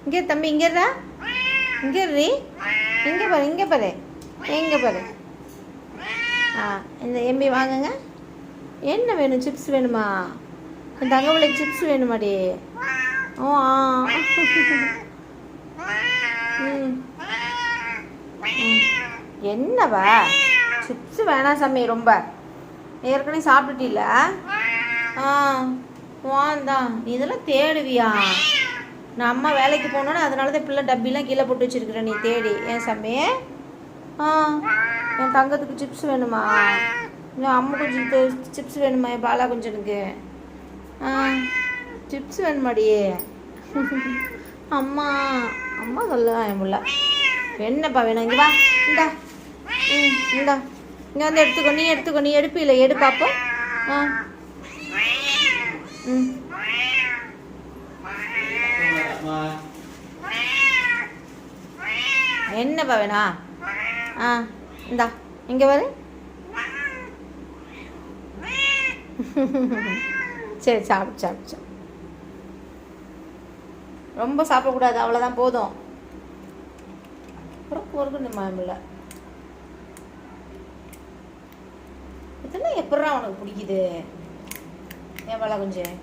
இங்கே தம்பி இங்கேடா, இங்கே ரீ, இங்கே பாரு, இங்கே பாரு, எங்கே பாரு. இந்த எம்பி வாங்குங்க. என்ன வேணும்? சிப்ஸ் வேணுமா? என் தங்கப்பிள்ளைக்கு சிப்ஸ் வேணுமாடி? ஓ என்னவா சிப்ஸ் வேணாம் சாமி, ரொம்ப ஏற்கனவே சாப்பிட்டுட்டில்ல. வாந்தான் நீ இதெல்லாம் தேடுவியா? நான் அம்மா வேலைக்கு போனோன்னு அதனால தான் பிள்ளை டப்பிலாம் கீழே போட்டு வச்சுருக்குறேன் நீ தேடி. ஏன் சாமி? என் தங்கத்துக்கு சிப்ஸ் வேணுமா? என் அம்மா கொஞ்சம் சிப்ஸ் வேணுமா? என் பாலா கொஞ்சனுக்கு சிப்ஸ் வேணுமாடி? அம்மா அம்மா சொல்லுதான் என் முல்ல. என்னப்பா வேணும்? இங்கே வா, இந்தா இந்தா இங்கே வந்து எடுத்துக்கோ. நீ எடுத்துக்கோ, நீ எடுப்பில்லை, எடு பார்ப்போம். என்னப்பா வேணா? இந்தா இங்கே வரு. சரி சாப்பிடு சாப்பிடு. ரொம்ப சாப்பிடக்கூடாது, அவ்வளோதான் போதும். அப்புறம் பொறுக்கணும் மாமில்ல. இதெல்லாம் எப்படா உனக்கு பிடிக்குது? ஏன் பாலா கொஞ்சம்